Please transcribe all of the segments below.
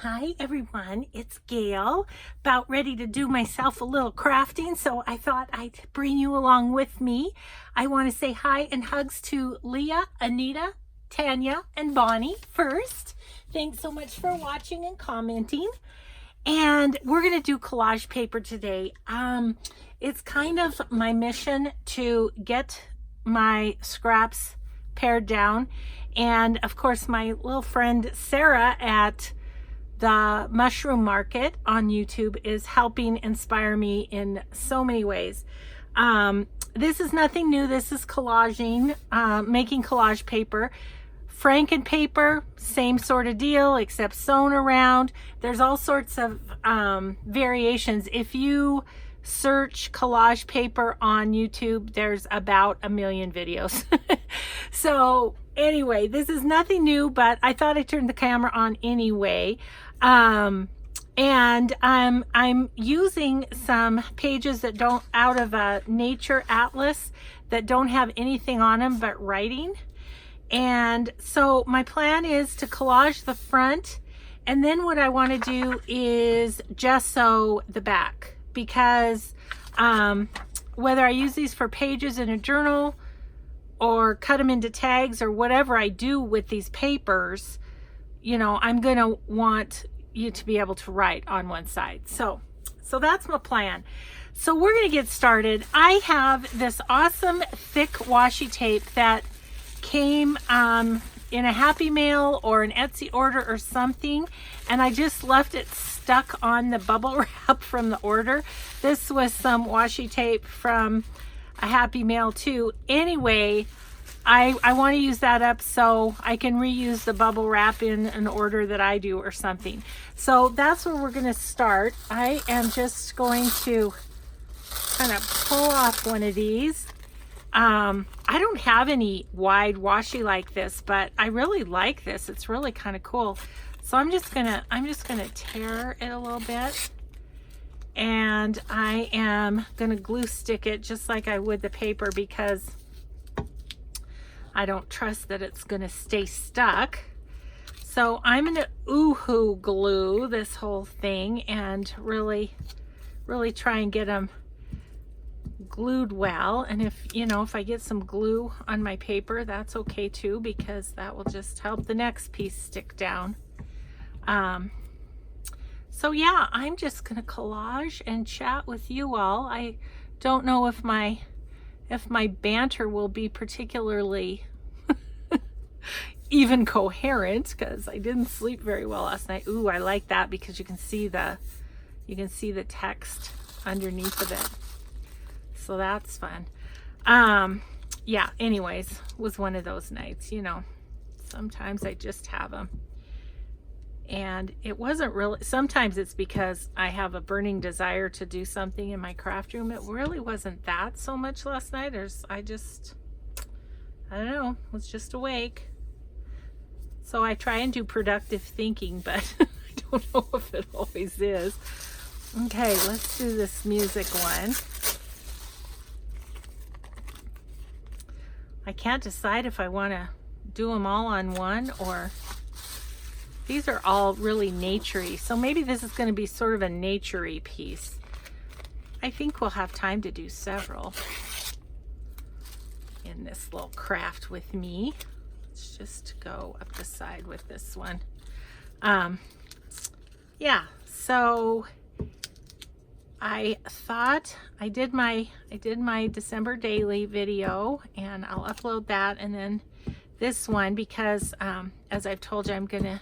Hi everyone, it's Gail, about ready to do myself a little crafting, so I thought I'd bring you along with me. I want to say hi and hugs to Leah, Anita, Tanya, and Bonnie first. Thanks so much for watching and commenting. And we're going to do collage paper today. It's kind of my mission to get my scraps pared down. And of course, my little friend Sarah at the mushroom market on YouTube is helping inspire me in so many ways. This is nothing new. This is collaging, making collage paper. Franken paper, same sort of deal, except sewn around. There's all sorts of variations. If you search collage paper on YouTube, there's about 1 million videos. So anyway, this is nothing new, but I thought I'd turn the camera on anyway. I'm using some pages that don't, out of a nature atlas, that don't have anything on them but writing. And so my plan is to collage the front, and then what I want to do is gesso the back, because whether I use these for pages in a journal or cut them into tags or whatever I do with these papers, you know, I'm going to want you to be able to write on one side. So that's my plan. So we're going to get started. I have this awesome thick washi tape that came in a Happy Mail or an Etsy order or something, and I just left it stuck on the bubble wrap from the order. This was some washi tape from a Happy Mail too. Anyway, I want to use that up so I can reuse the bubble wrap in an order that I do or something. So that's where we're going to start. I am just going to kind of pull off one of these. I don't have any wide washi like this, but I really like this. It's really kind of cool. So I'm just gonna tear it a little bit, and I am gonna glue stick it just like I would the paper, because I don't trust that it's gonna stay stuck. So I'm gonna ooh-hoo glue this whole thing and really try and get them glued well. And if I get some glue on my paper, that's okay too, because that will just help the next piece stick down. So yeah, I'm just gonna collage and chat with you all. I don't know if my banter will be particularly even coherent, because I didn't sleep very well last night. Ooh, I like that, because you can see the text underneath of it. So that's fun. Yeah, anyways, was one of those nights, sometimes I just have them. And it wasn't really, sometimes it's because I have a burning desire to do something in my craft room. It really wasn't that so much last night. I don't know, was just awake. So I try and do productive thinking, but I don't know if it always is. Okay, let's do this music one. I can't decide if I want to do them all on one, or these are all really naturey. So maybe this is going to be sort of a naturey piece. I think we'll have time to do several in this little craft with me. Let's just go up the side with this one. Yeah, so I thought I did my December daily video, and I'll upload that, and then this one, because as I've told you, I'm gonna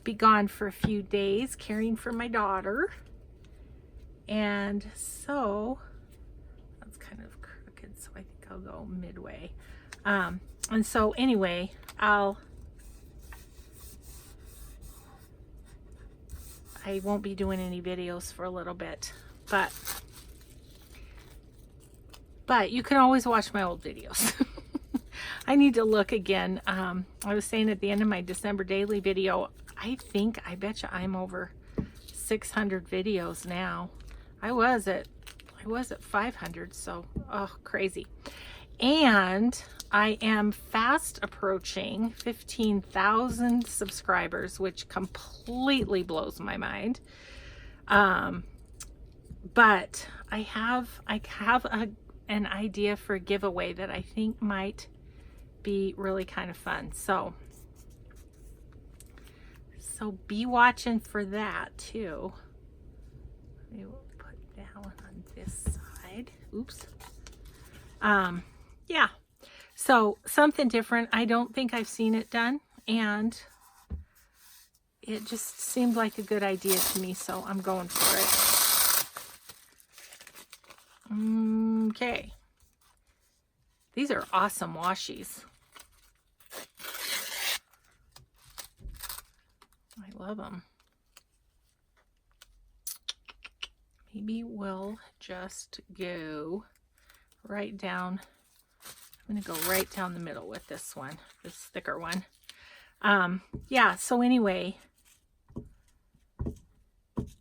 be gone for a few days caring for my daughter, and so that's kind of crooked, so I think I'll go midway. And so anyway, I won't be doing any videos for a little bit, but you can always watch my old videos. I need to look again. I was saying at the end of my December daily video, I bet you I'm over 600 videos now. I was at 500, so crazy. And I am fast approaching 15,000 subscribers, which completely blows my mind. But I have an idea for a giveaway that I think might be really kind of fun. So be watching for that too. Maybe we'll put that one on this side. Oops. Yeah. So something different. I don't think I've seen it done, and it just seemed like a good idea to me, so I'm going for it. Okay. These are awesome washies. I love them. Maybe we'll just go right down. I'm going to go right down the middle with this one, this thicker one. Yeah, so anyway,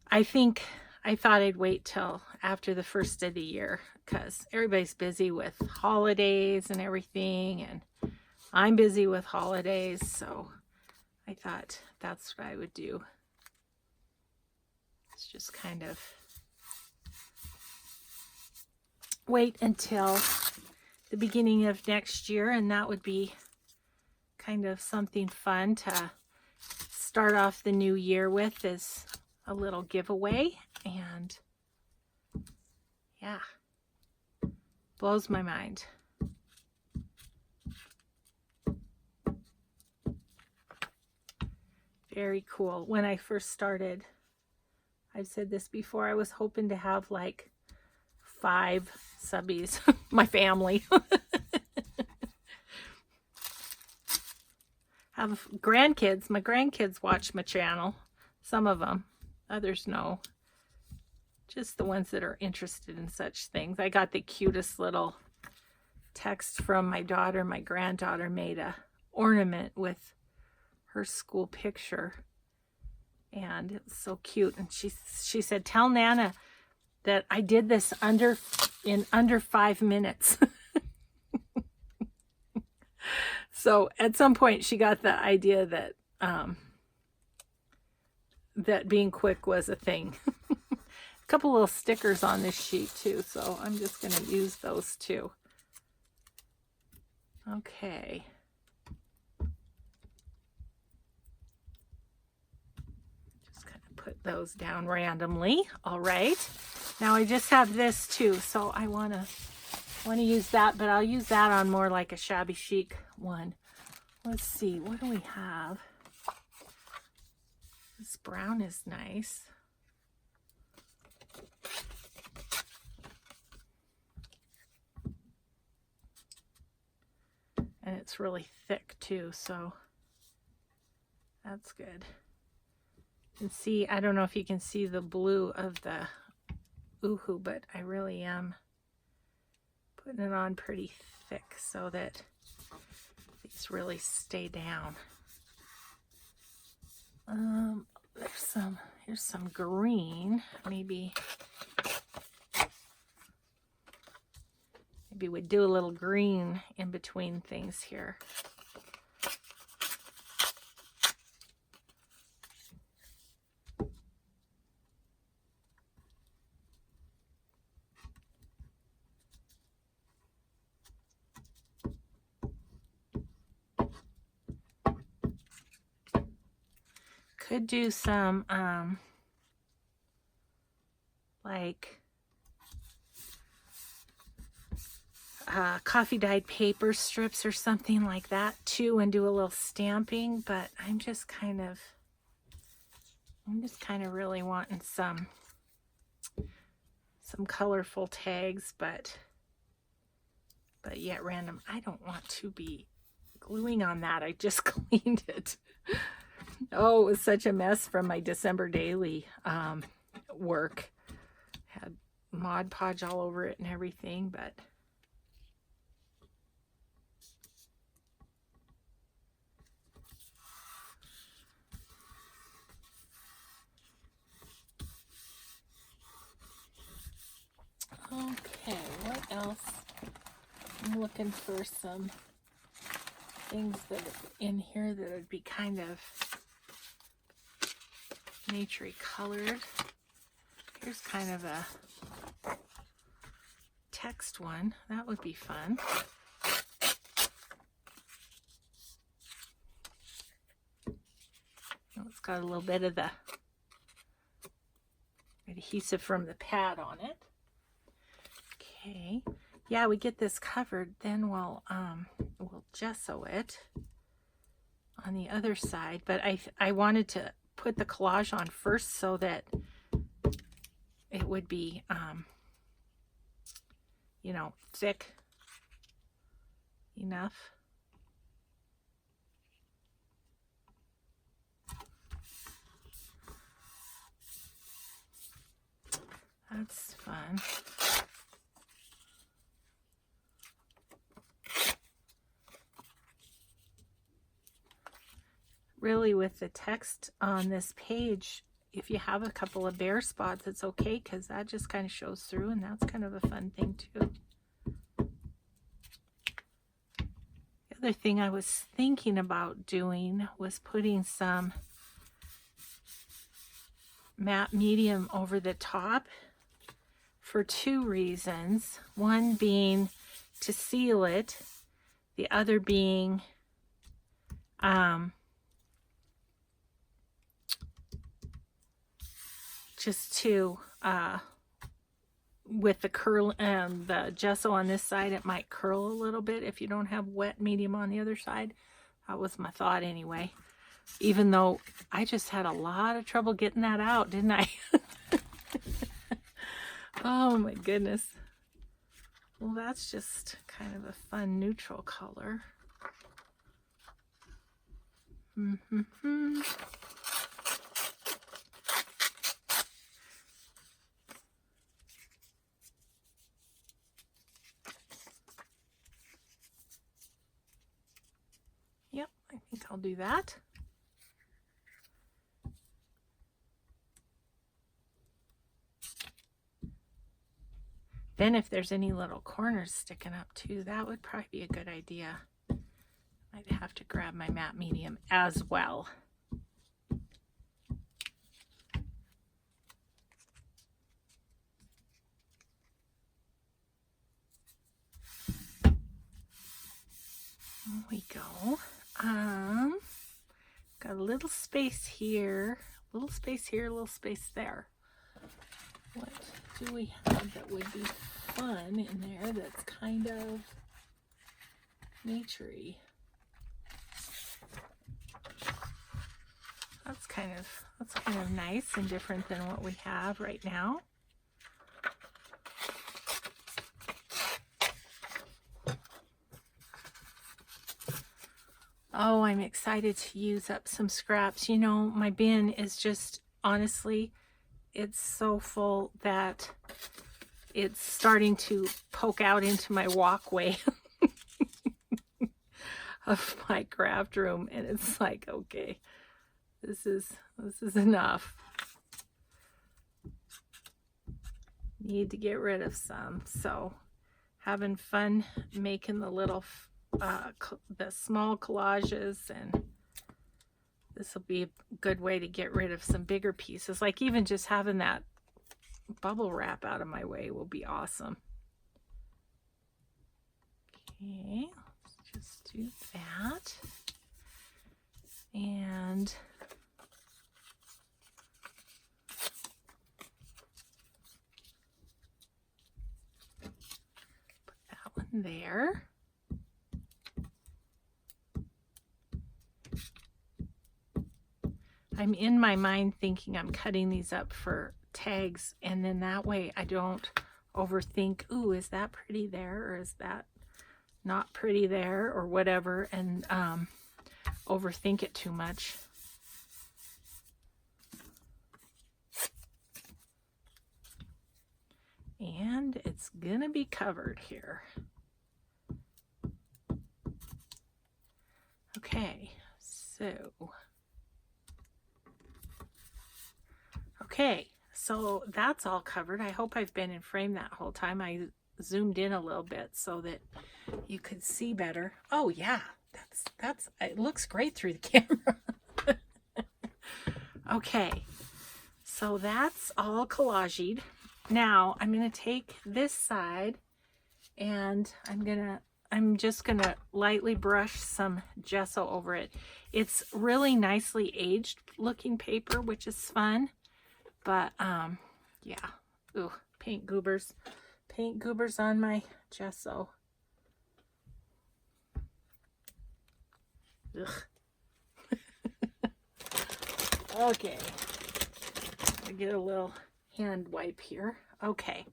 I thought I'd wait till after the first of the year because everybody's busy with holidays and everything, and I'm busy with holidays, so I thought that's what I would do. It's just kind of wait until the beginning of next year, and that would be kind of something fun to start off the new year with, is a little giveaway. And yeah, blows my mind. Very cool. When I first started, I've said this before, I was hoping to have like 5 subbies, my family. Have grandkids. My grandkids watch my channel. Some of them. Others no. Just the ones that are interested in such things. I got the cutest little text from my daughter. My granddaughter made a ornament with her school picture, and it was so cute. And she said, "Tell Nana that I did this in under 5 minutes." So at some point she got the idea that that being quick was a thing. A couple little stickers on this sheet too, so I'm just going to use those too. Okay. Just kind of put those down randomly. All right. Now I just have this too, so I want to use that, but I'll use that on more like a shabby chic one. Let's see, what do we have? This brown is nice. And it's really thick too, so that's good. And see, I don't know if you can see the blue of the Uhu, but I really am putting it on pretty thick so that these really stay down. Here's some green. Maybe we'd do a little green in between things here. Could do some like coffee dyed paper strips or something like that too, and do a little stamping, but I'm just kind of really wanting some colorful tags, but yet random. I don't want to be gluing on that. I just cleaned it. Oh, it was such a mess from my December daily work. Had Mod Podge all over it and everything, but okay, what else? I'm looking for some things that are in here that would be kind of naturey colored. Here's kind of a text one. That would be fun. Oh, it's got a little bit of the adhesive from the pad on it. Okay. Yeah, we get this covered, then we'll gesso it on the other side. But I wanted to put the collage on first so that it would be you know, thick enough. That's fun. Really, with the text on this page, if you have a couple of bare spots, it's okay, because that just kind of shows through, and that's kind of a fun thing too. The other thing I was thinking about doing was putting some matte medium over the top for two reasons. One being to seal it, the other being just to with the curl and the gesso on this side, it might curl a little bit if you don't have wet medium on the other side. That was my thought anyway, even though I just had a lot of trouble getting that out, didn't I? Oh my goodness. Well, that's just kind of a fun neutral color. Yep, I think I'll do that. Then if there's any little corners sticking up too, that would probably be a good idea. I'd have to grab my matte medium as well. There we go. Got a little space here, a little space here, a little space there. What do we have that would be fun in there that's kind of naturey? That's kind of nice and different than what we have right now. Oh, I'm excited to use up some scraps. You know, my bin is just, honestly, it's so full that it's starting to poke out into my walkway of my craft room, and it's like, okay, this is enough. Need to get rid of some. So having fun making the little the small collages, and this will be a good way to get rid of some bigger pieces. Like even just having that bubble wrap out of my way will be awesome. Okay, let's just do that. And put that one there. I'm in my mind thinking I'm cutting these up for tags, and then that way I don't overthink, ooh, is that pretty there, or is that not pretty there, or whatever, and overthink it too much. And it's gonna be covered here. Okay, so okay, so that's all covered. I hope I've been in frame that whole time. I zoomed in a little bit so that you could see better. Oh yeah, it looks great through the camera. Okay, so that's all collaged. Now I'm gonna take this side and I'm just gonna lightly brush some gesso over it. It's really nicely aged looking paper, which is fun. But yeah. Ooh, paint goobers on my gesso. Ugh. Okay, I get a little hand wipe here. Okay,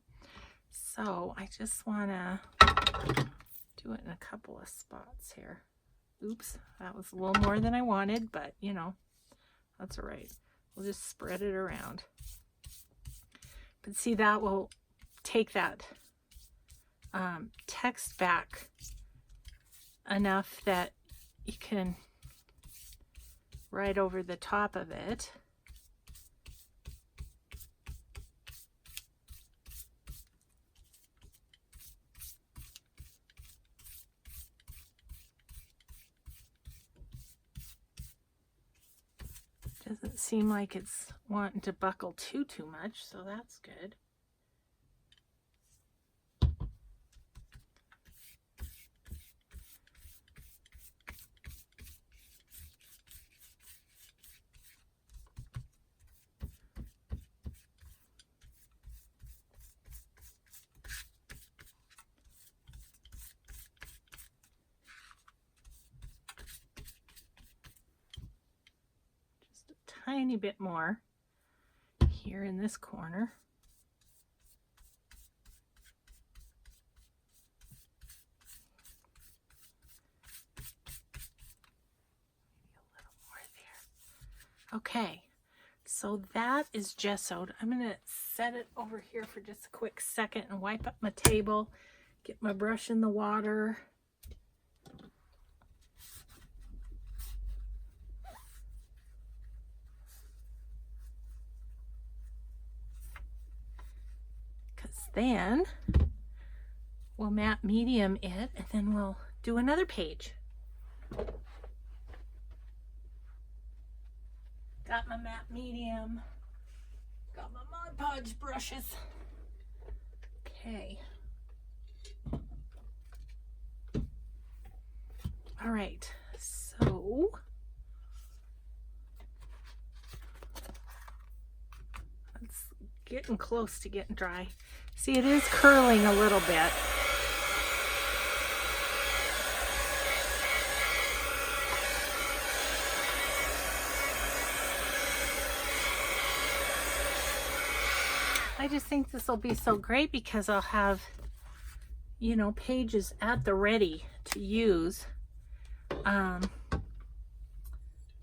so I just want to do it in a couple of spots here. Oops, that was a little more than I wanted, but you know, that's all right. We'll just spread it around. But see, that will take that text back enough that you can write over the top of it. Doesn't seem like it's wanting to buckle too much, so that's good. Tiny bit more here in this corner. Maybe a little more there. Okay, so that is gessoed. I'm going to set it over here for just a quick second and wipe up my table, get my brush in the water. Then we'll matte medium it, and then we'll do another page. Got my matte medium, got my Mod Podge brushes. Okay. All right, so it's getting close to getting dry. See, it is curling a little bit. I just think this will be so great because I'll have, you know, pages at the ready to use. Let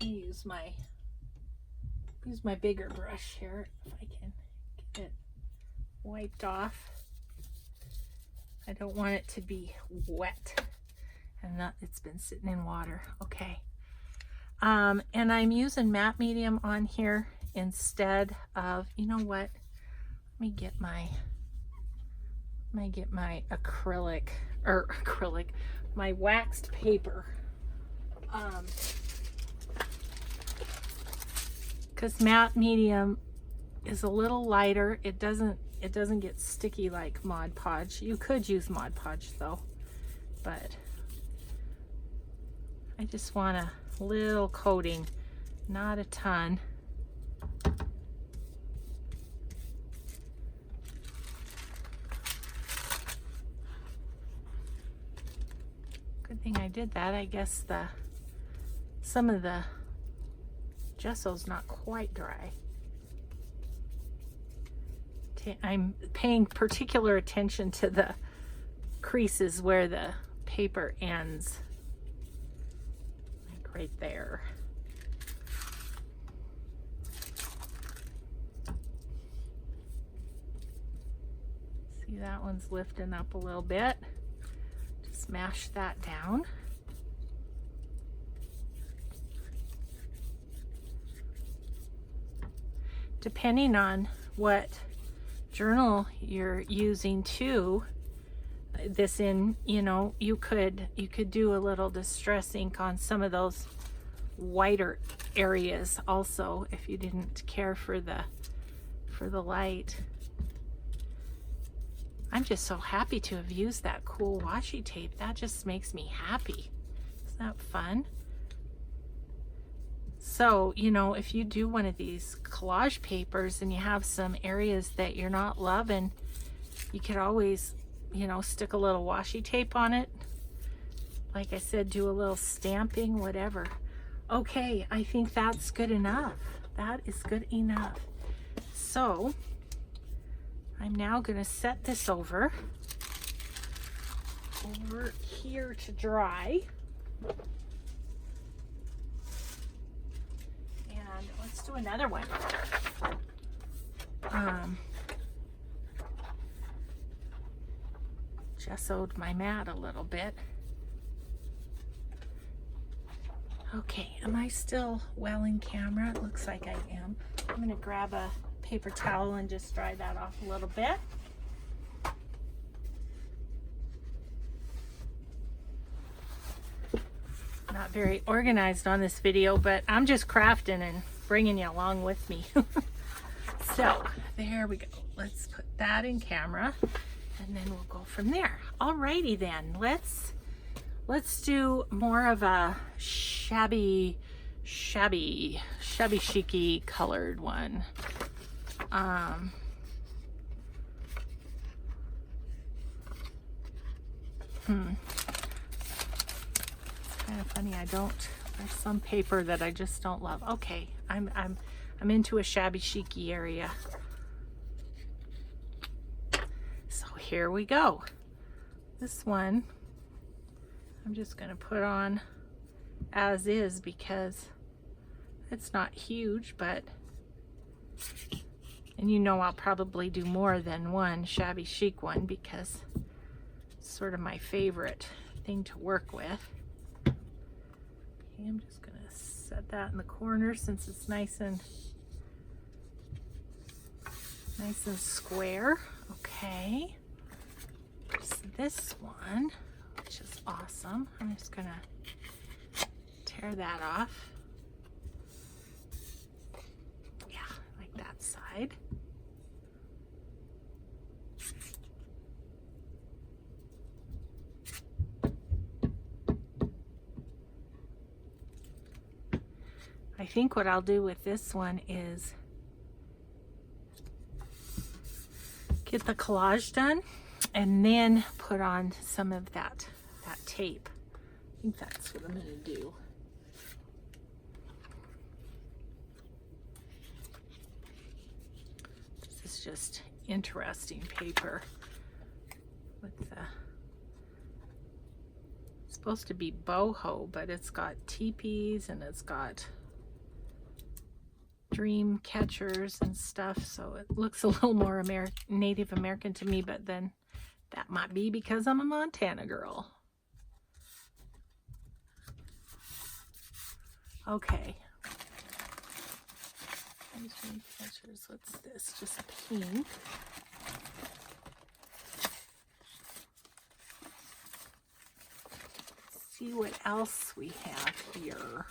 me use my bigger brush here if I can get it wiped off. I don't want it to be wet and not, it's been sitting in water. Okay. And I'm using matte medium on here instead of, you know what? Let me get my my waxed paper. Because matte medium is a little lighter. It doesn't get sticky like Mod Podge. You could use Mod Podge though, but I just want a little coating, not a ton. Good thing I did that. I guess some of the gesso's not quite dry. I'm paying particular attention to the creases where the paper ends, like right there. See, that one's lifting up a little bit. Just mash that down. Depending on what journal you're using too, this in, you know, you could do a little distress ink on some of those whiter areas also if you didn't care for the light. I'm just so happy to have used that cool washi tape. That just makes me happy. Isn't that fun? So, you know, if you do one of these collage papers and you have some areas that you're not loving, you could always, you know, stick a little washi tape on it. Like I said, do a little stamping, whatever. Okay, I think that's good enough. That is good enough. So I'm now going to set this over here to dry. And let's do another one. Gessoed my mat a little bit. Okay, am I still well in camera? It looks like I am. I'm going to grab a paper towel and just dry that off a little bit. Not very organized on this video, but I'm just crafting and bringing you along with me. So there we go. Let's put that in camera and then we'll go from there. Alrighty then, let's do more of a shabby chic-y colored one. It's kind of funny, there's some paper that I just don't love. Okay, I'm into a shabby chic-y area. So here we go. This one I'm just going to put on as is because it's not huge, but, and you know I'll probably do more than one shabby chic one because it's sort of my favorite thing to work with. Okay, I'm just going to set that in the corner since it's nice and square. Okay, so this one, which is awesome. I'm just gonna tear that off. Yeah, like that side. I think what I'll do with this one is get the collage done and then put on some of that tape. I think that's what I'm going to do. This is just interesting paper with the, it's supposed to be boho, but it's got teepees and it's got dream catchers and stuff, so it looks a little more Native American to me, but then that might be because I'm a Montana girl. Okay. Dream catchers, what's this? Just pink. Let's see what else we have here.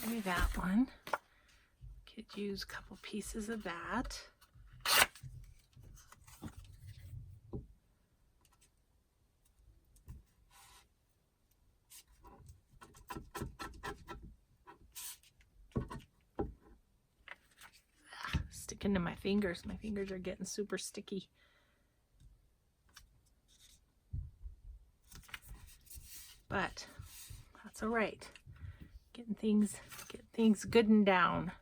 Maybe that one. Could use a couple pieces of that. Sticking to my fingers. My fingers are getting super sticky. But that's all right. Get things good and down.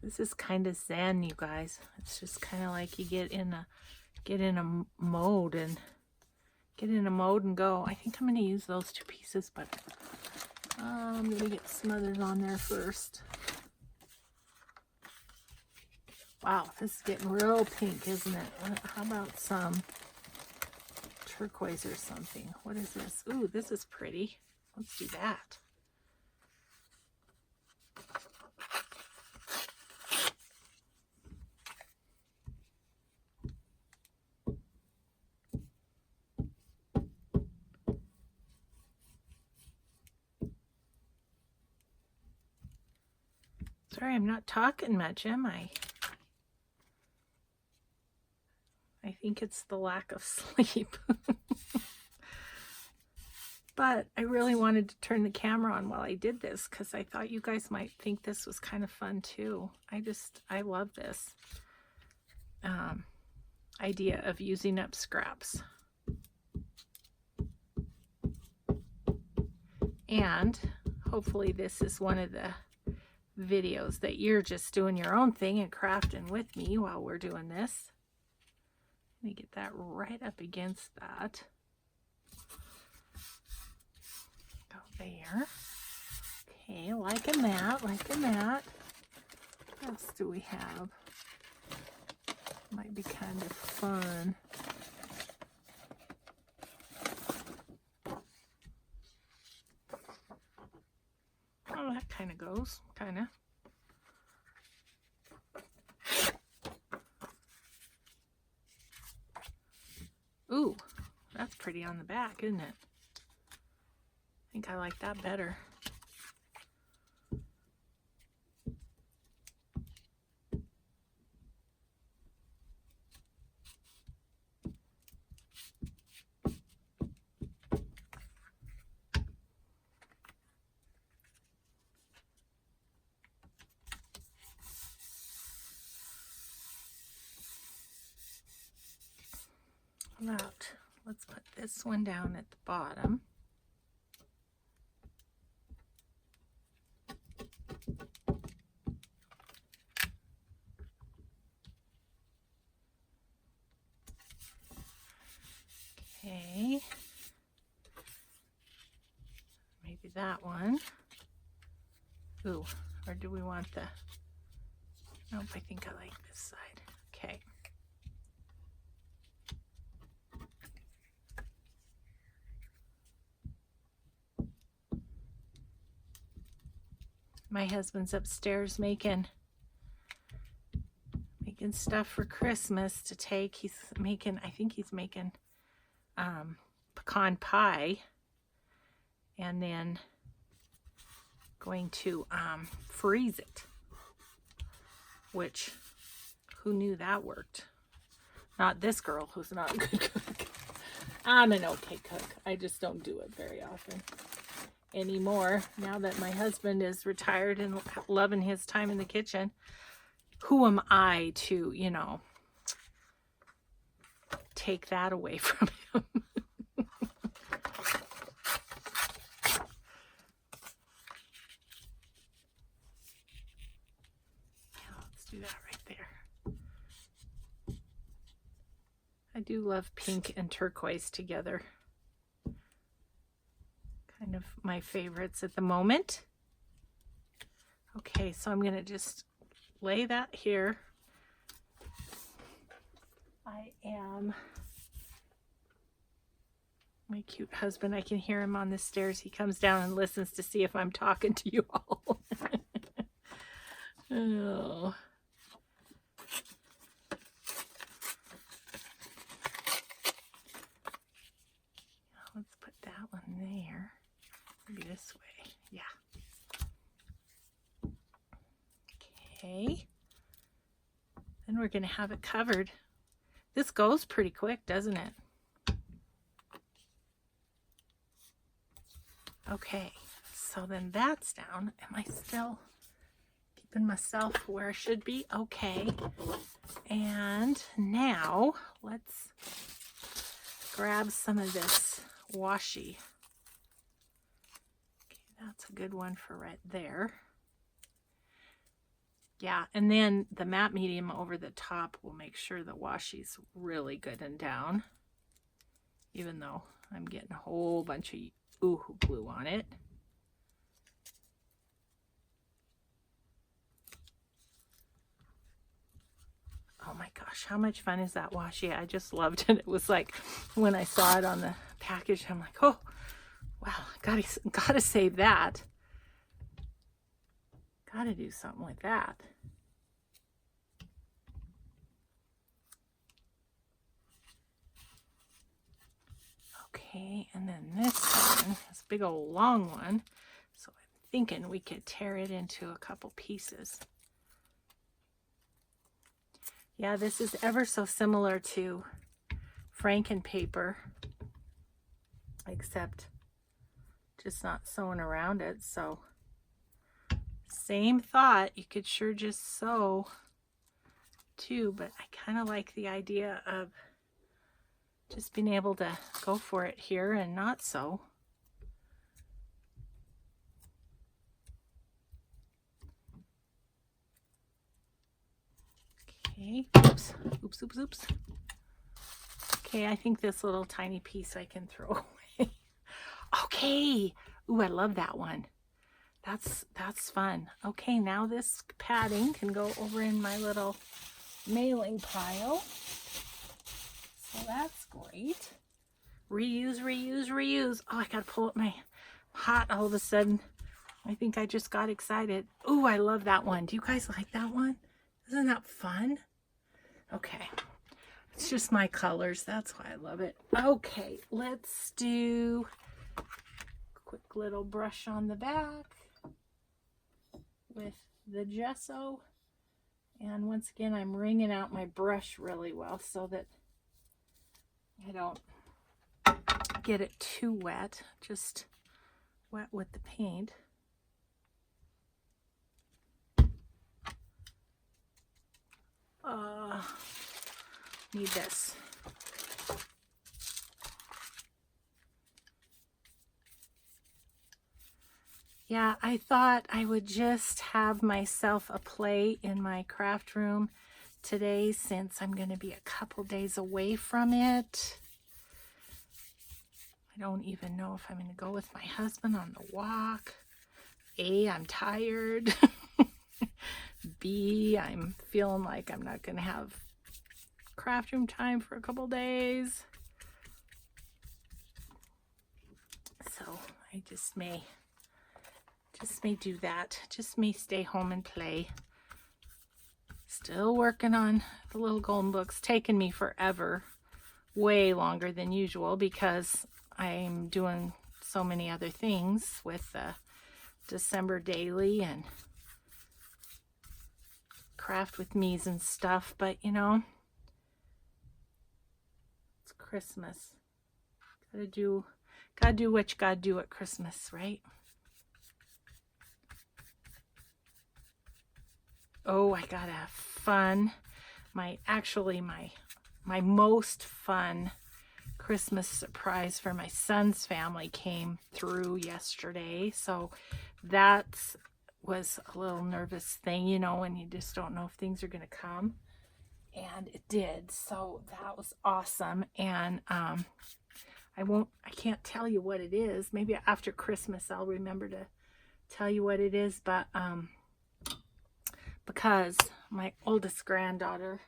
This is kind of zen, you guys. It's just kind of like you get in a mode and get in a mode and go. I think I'm going to use those 2 pieces, but I'm going to get some others on there first. Wow, this is getting real pink, isn't it? How about some turquoise or something? What is this? Ooh, this is pretty. Let's do that. Sorry, I'm not talking much, am I? I think it's the lack of sleep. But I really wanted to turn the camera on while I did this because I thought you guys might think this was kind of fun too. I love this idea of using up scraps. And hopefully this is one of the videos that you're just doing your own thing and crafting with me while we're doing this. Let me get that right up against that. Go there. Okay, liking that, liking that. What else do we have? Might be kind of fun. Oh, that kind of goes, kind of. Ooh, that's pretty on the back, isn't it? I think I like that better. About, let's put this one down at the bottom. Okay, maybe that one. Ooh, or do we want the, nope, I think I like this side. Okay. My husband's upstairs making stuff for Christmas to take. He's making, I think he's making pecan pie, and then going to freeze it, which who knew that worked? Not this girl who's not a good cook. I'm an okay cook. I just don't do it very often anymore. Now that my husband is retired and loving his time in the kitchen, who am I to, you know, take that away from him? Let's do that right there. I do love pink and turquoise together. Kind of my favorites at the moment. Okay, so I'm going to just lay that here. I am, my cute husband, I can hear him on the stairs. He comes down and listens to see if I'm talking to you all. Oh. Let's put that one there. Maybe this way. Yeah. Okay. Then we're going to have it covered. This goes pretty quick, doesn't it? Okay, so then that's down. Am I still keeping myself where I should be? Okay. And now let's grab some of this washi. Okay, that's a good one for right there. Yeah, and then the matte medium over the top will make sure the washi's really good and down. even though I'm getting a whole bunch of Oohoo glue on it. Oh my gosh, how much fun is that washi? I just loved it. It was like when I saw it on the package, I'm like, oh, wow, gotta save that. Gotta do something with that. Okay, and then this one, this big old long one. So I'm thinking we could tear it into a couple pieces. Yeah, this is ever so similar to Franken paper, except just not sewing around it. So same thought, you could sure just sew too, but I kind of like the idea of just being able to go for it here and not sew. Okay, oops, oops, oops, oops. Okay, I think this little tiny piece I can throw away. Okay, ooh, I love that one. That's fun. Okay, now this padding can go over in my little mailing pile. So that's great. Reuse, reuse, reuse. Oh, I gotta pull up my hot all of a sudden. I think I just got excited. Ooh, I love that one. Do you guys like that one? Isn't that fun? Okay. It's just my colors. That's why I love it. Okay, let's do a quick little brush on the back with the gesso. And once again, I'm wringing out my brush really well so that I don't get it too wet. Just wet with the paint. Need this. Yeah, I thought I would just have myself a play in my craft room today since I'm going to be a couple days away from it. I don't even know if I'm going to go with my husband on the walk. A, I'm tired. B, I'm feeling like I'm not going to have craft room time for a couple days. So I just may do that. Just may stay home and play. Still working on the little golden books. Taking me forever. Way longer than usual because I'm doing so many other things with the December daily and craft with me's and stuff. But you know, it's Christmas. Gotta do what you gotta do at Christmas, right? Oh, I got a fun, my most fun Christmas surprise for my son's family came through yesterday. So that was a little nervous thing, you know, when you just don't know if things are going to come. And it did. So that was awesome. And I can't tell you what it is. Maybe after Christmas I'll remember to tell you what it is, but because my oldest granddaughter,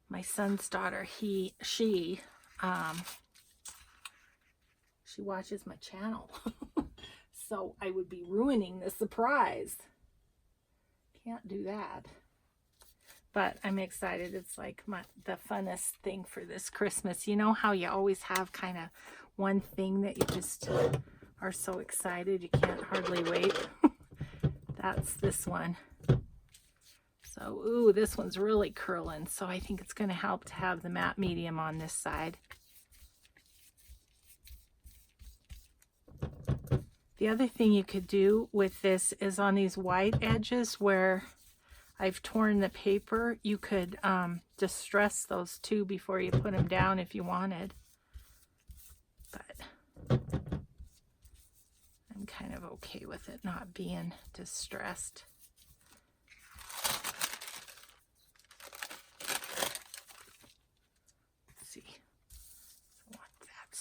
my son's daughter, she watches my channel. So I would be ruining the surprise. Can't do that. But I'm excited. It's like the funnest thing for this Christmas. You know how you always have kind of one thing that you just are so excited you can't hardly wait? That's this one. So, ooh, this one's really curling. So I think it's going to help to have the matte medium on this side. The other thing you could do with this is on these white edges where I've torn the paper, you could distress those too before you put them down if you wanted. But I'm kind of okay with it not being distressed. Let's see. I want that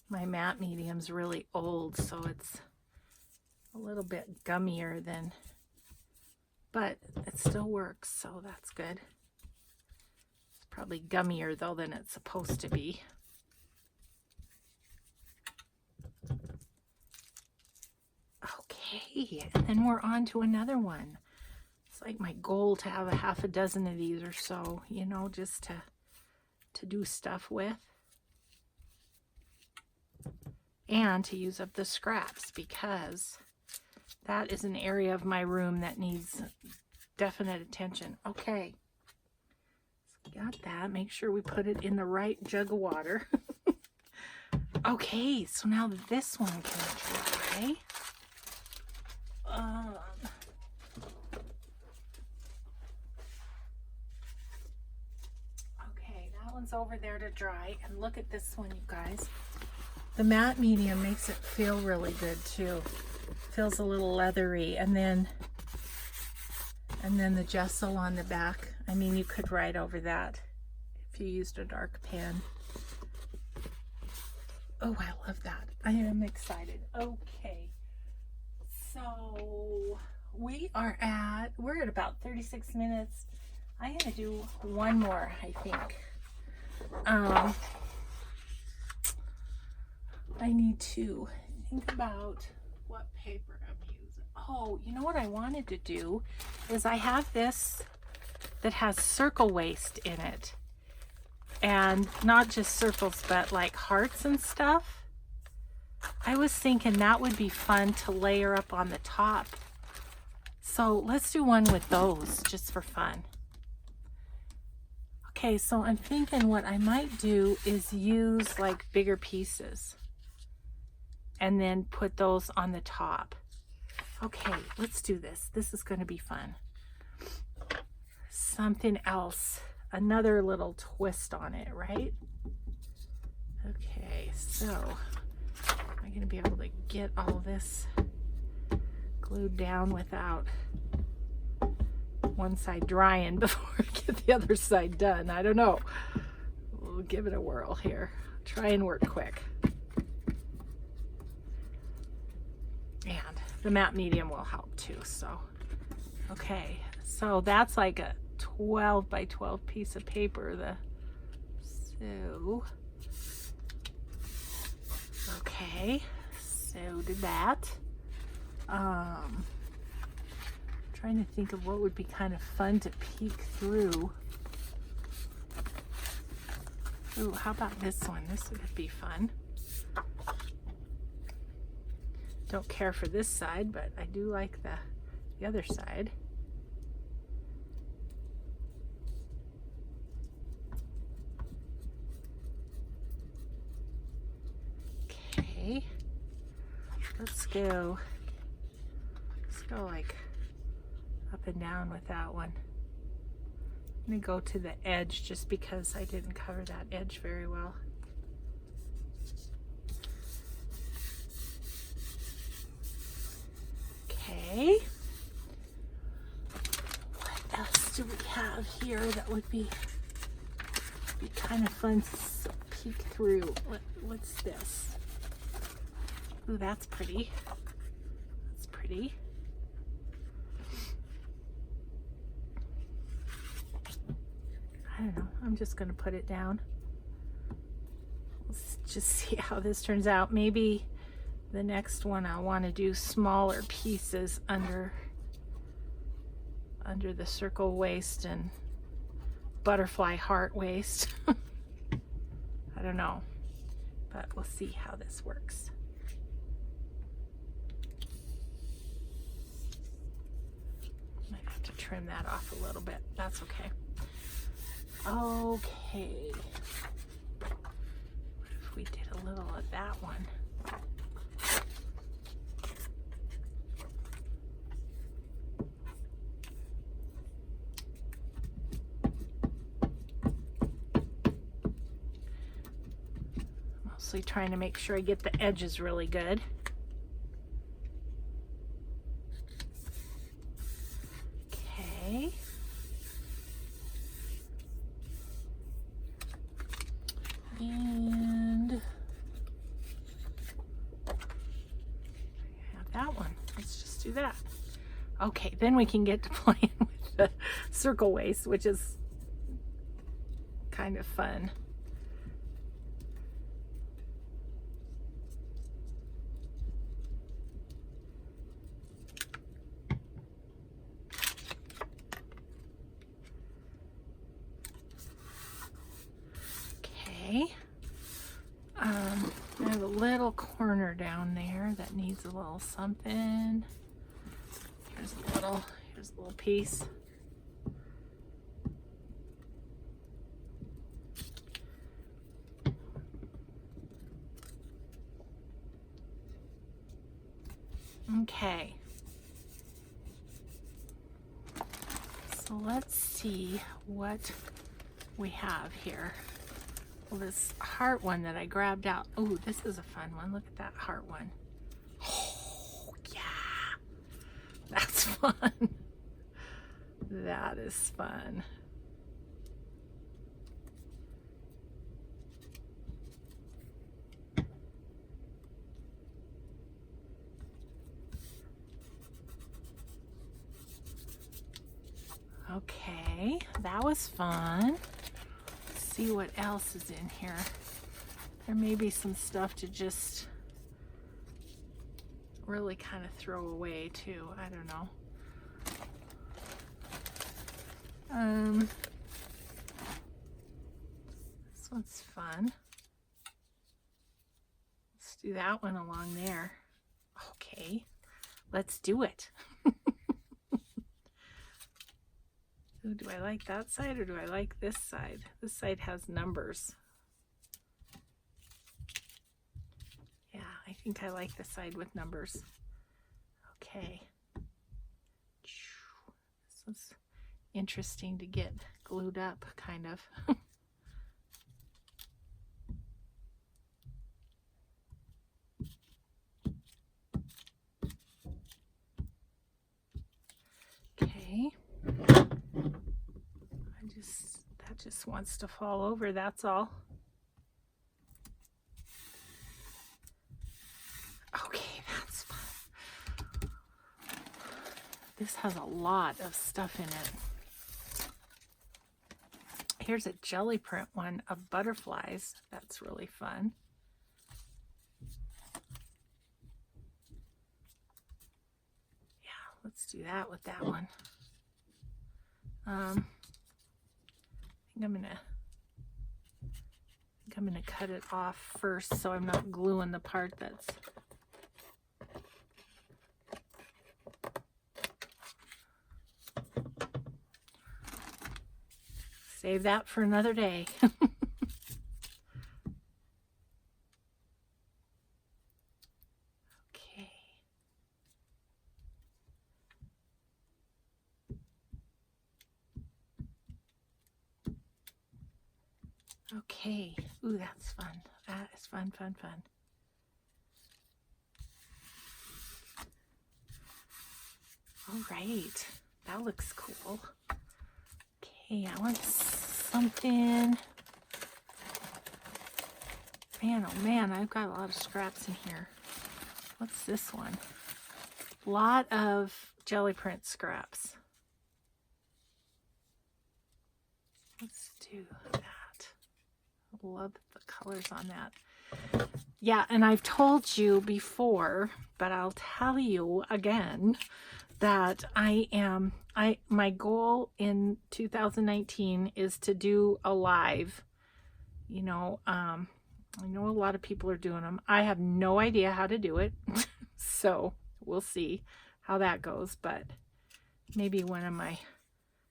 My matte medium's really old, so it's a little bit gummier than, but it still works, so that's good. It's probably gummier though than it's supposed to be. Okay, and then we're on to another one. It's like my goal to have a half a dozen of these or so, you know, just to do stuff with. And to use up the scraps, because that is an area of my room that needs definite attention. Okay, so we got that. Make sure we put it in the right jug of water. Okay, so now this one can dry. Okay, that one's over there to dry. And look at this one, you guys. The matte medium makes it feel really good too. Feels a little leathery, and then the gesso on the back. I mean, you could write over that if you used a dark pen. Oh, I love that. I am excited. Okay, so we're at about 36 minutes. I'm gonna do one more, I think. I need to think about what paper I'm using. Oh, you know what I wanted to do is I have this that has circle waste in it. And not just circles, but like hearts and stuff. I was thinking that would be fun to layer up on the top. So let's do one with those just for fun. Okay, so I'm thinking what I might do is use like bigger pieces and then put those on the top. Okay, let's do this. This is going to be fun. Something else, another little twist on it, right? Okay, so I'm going to be able to get all this glued down without one side drying before I get the other side done. I don't know. We'll give it a whirl here. Try and work quick. And the matte medium will help too. So, okay. So that's like a 12 by 12 piece of paper. Okay. So did that. Trying to think of what would be kind of fun to peek through. Ooh, how about this one? This would be fun. Don't care for this side, but I do like the other side. Okay, let's go like up and down with that one. I'm gonna go to the edge just because I didn't cover that edge very well. Okay. What else do we have here that would be kind of fun to peek through? What's this? Ooh, that's pretty. That's pretty. I don't know. I'm just going to put it down. Let's just see how this turns out. Maybe the next one I want to do smaller pieces under the circle waist and butterfly heart waist. I don't know, but we'll see how this works. Might have to trim that off a little bit. That's okay. Okay. What if we did a little of that one? Mostly trying to make sure I get the edges really good. Okay. And do that. Okay, then we can get to playing with the circle waist, which is kind of fun. Okay. I have a little corner down there that needs a little something. Here's a little piece. Okay. So let's see what we have here. Well, this heart one that I grabbed out. Oh, this is a fun one. Look at that heart one. Oh, yeah. That's fun. That is fun. Okay, that was fun. Let's see what else is in here. There may be some stuff to just really kind of throw away too. I don't know. This one's fun. Let's do that one along there. Okay, let's do it. Ooh, do I like that side or do I like this side? This side has numbers. Yeah, I think I like the side with numbers. Okay. This is interesting to get glued up, kind of. Okay. That just wants to fall over, that's all. Okay, that's fun. This has a lot of stuff in it. Here's a jelly print one of butterflies. That's really fun. Yeah, let's do that with that one. I think I'm gonna cut it off first so I'm not gluing the part that's save that for another day. Okay. Okay. Ooh, that's fun. That is fun, fun, fun. All right. That looks cool. Okay, I want something. Man, oh man, I've got a lot of scraps in here. What's this one? A lot of jelly print scraps. Let's do that. I love the colors on that. Yeah, and I've told you before, but I'll tell you again that my goal in 2019 is to do a live. You know, I know a lot of people are doing them. I have no idea how to do it. So we'll see how that goes, but maybe one of my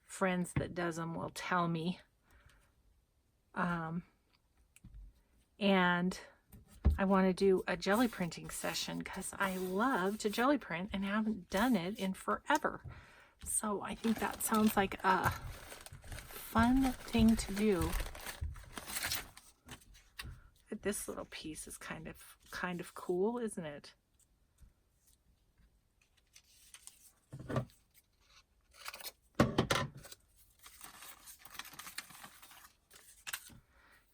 friends that does them will tell me. And I want to do a jelly printing session because I love to jelly print and haven't done it in forever. So I think that sounds like a fun thing to do. This little piece is kind of cool, isn't it?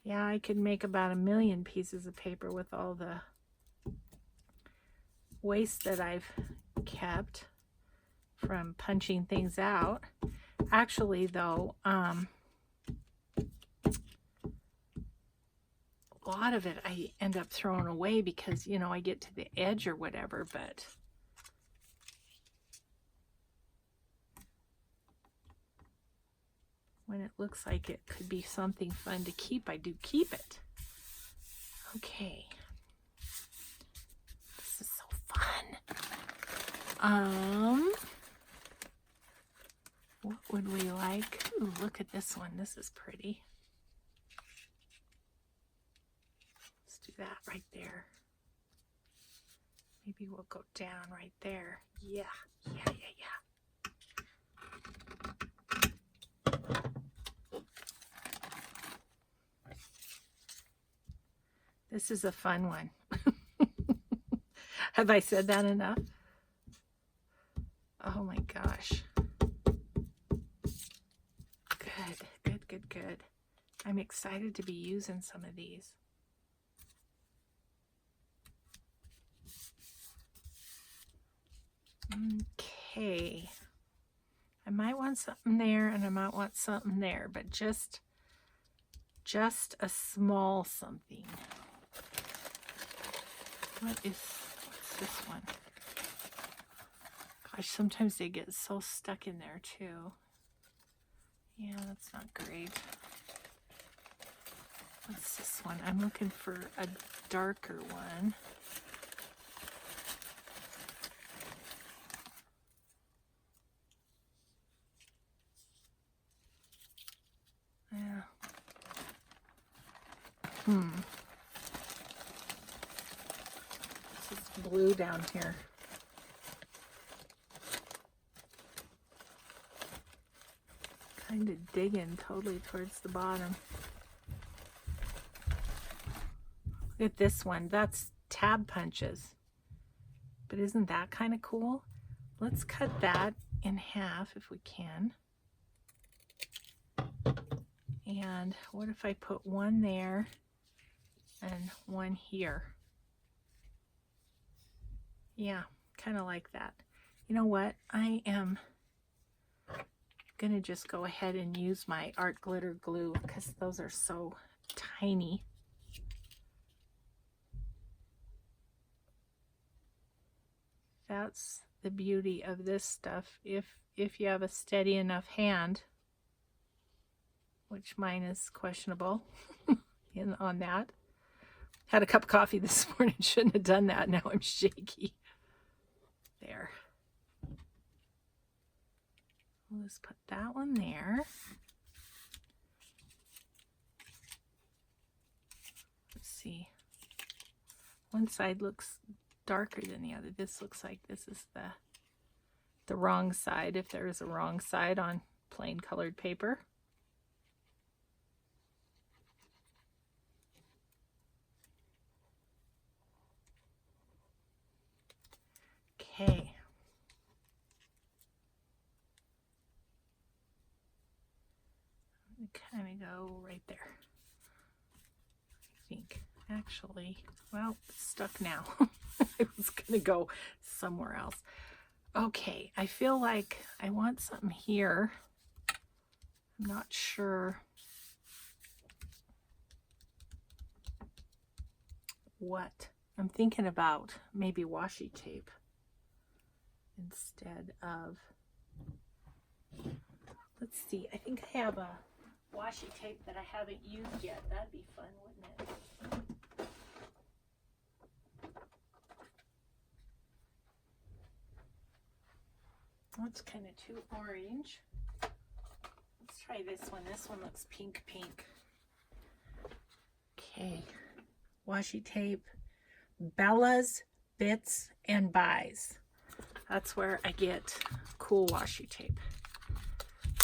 Yeah, I could make about 1 million pieces of paper with all the waste that I've kept. from punching things out. Actually, though, a lot of it I end up throwing away because, you know, I get to the edge or whatever, but when it looks like it could be something fun to keep, I do keep it. Okay. This is so fun. What would we like? Ooh, look at this one. This is pretty. Let's do that right there. Maybe we'll go down right there. Yeah, yeah, yeah, yeah. This is a fun one. Have I said that enough? Oh my gosh. Good, good, good, good. I'm excited to be using some of these. Okay. I might want something there and I might want something there, but just a small something. What's this one? Gosh, sometimes they get so stuck in there too. Yeah, that's not great. What's this one? I'm looking for a darker one. Yeah. This is blue down here. Kind of digging totally towards the bottom. Look at this one. That's tab punches. But isn't that kind of cool? Let's cut that in half if we can. And what if I put one there and one here? Yeah, kind of like that. You know what? I am gonna just go ahead and use my art glitter glue because those are so tiny. That's the beauty of this stuff. If you have a steady enough hand, which mine is questionable on that. Had a cup of coffee this morning, shouldn't have done that. Now I'm shaky. There. Let's put that one there. Let's see. One side looks darker than the other. This looks like this is the wrong side, if there is a wrong side on plain colored paper. Okay. Kind of go right there. I think actually, well, it's stuck now. I was gonna go somewhere else. Okay, I feel like I want something here. I'm not sure what. I'm thinking about maybe washi tape instead of, let's see, I think I have a washi tape that I haven't used yet. That'd be fun, wouldn't it? That's kind of too orange. Let's try this one. This one looks pink. Okay. Washi tape. Bella's Bits and Buys. That's where I get cool washi tape.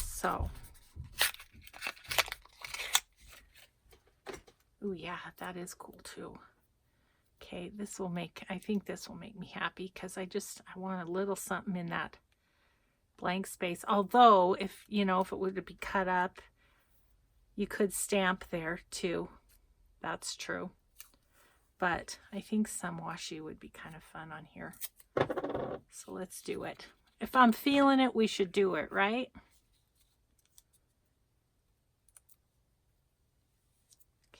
So. Ooh, yeah, that is cool too. Okay, this will make, I think this will make me happy because I want a little something in that blank space. Although, if it would be cut up, you could stamp there too. That's true. But I think some washi would be kind of fun on here. So let's do it. If I'm feeling it, we should do it, right?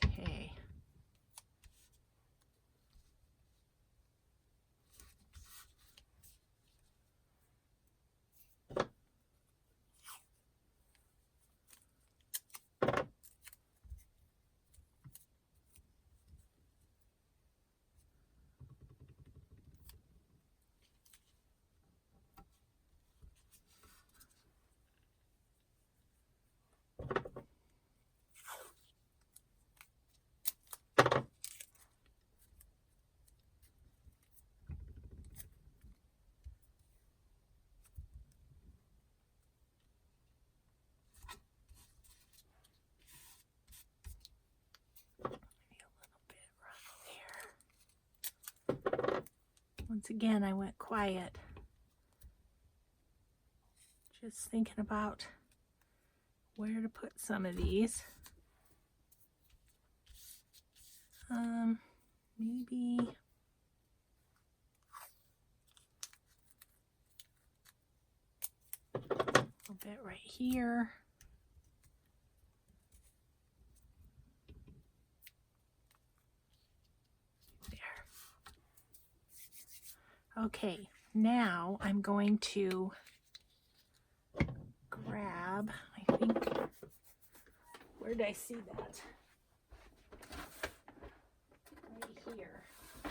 Okay. Once again, I went quiet. Just thinking about where to put some of these. Maybe a little bit right here. Okay, now I'm going to grab, I think, where did I see that? Right here. I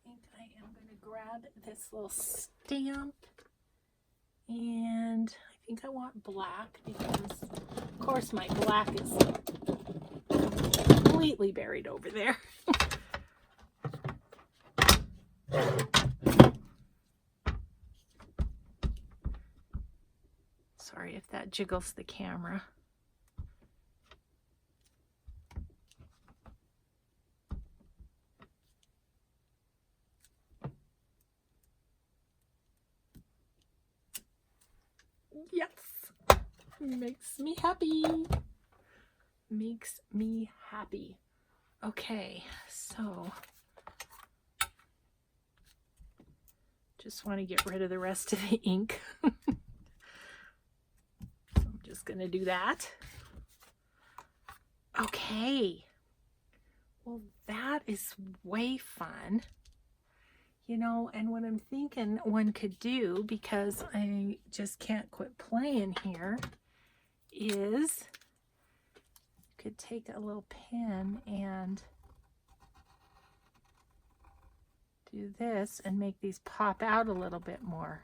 think I am going to grab this little stamp, and I think I want black because, of course, my black is completely buried over there. Sorry if that jiggles the camera. Yes, makes me happy. Makes me happy. Okay, so just want to get rid of the rest of the ink. I'm just going to do that. Okay. Well, that is way fun. You know, and what I'm thinking one could do, because I just can't quit playing here, is you could take a little pen and do this and make these pop out a little bit more.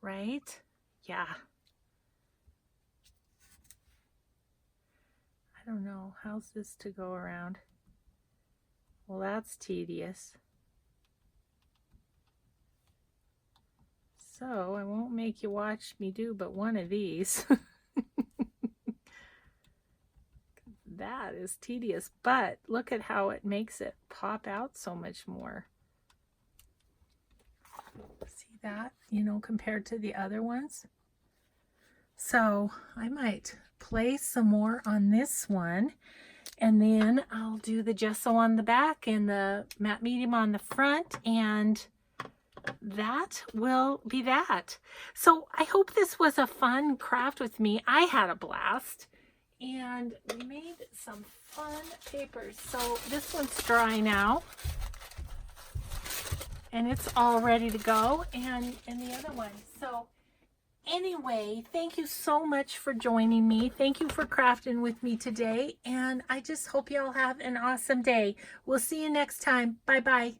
Right? Yeah. I don't know. How's this to go around? Well, that's tedious. So I won't make you watch me do but one of these. That is tedious, but look at how it makes it pop out so much more. See that, you know, compared to the other ones? So I might play some more on this one, and then I'll do the gesso on the back and the matte medium on the front, and that will be that. So I hope this was a fun craft with me. I had a blast, and we made some fun papers. So this one's dry now, and it's all ready to go, and the other one. So anyway, thank you so much for joining me. Thank you for crafting with me today, and I just hope y'all have an awesome day. We'll see you next time. Bye-bye.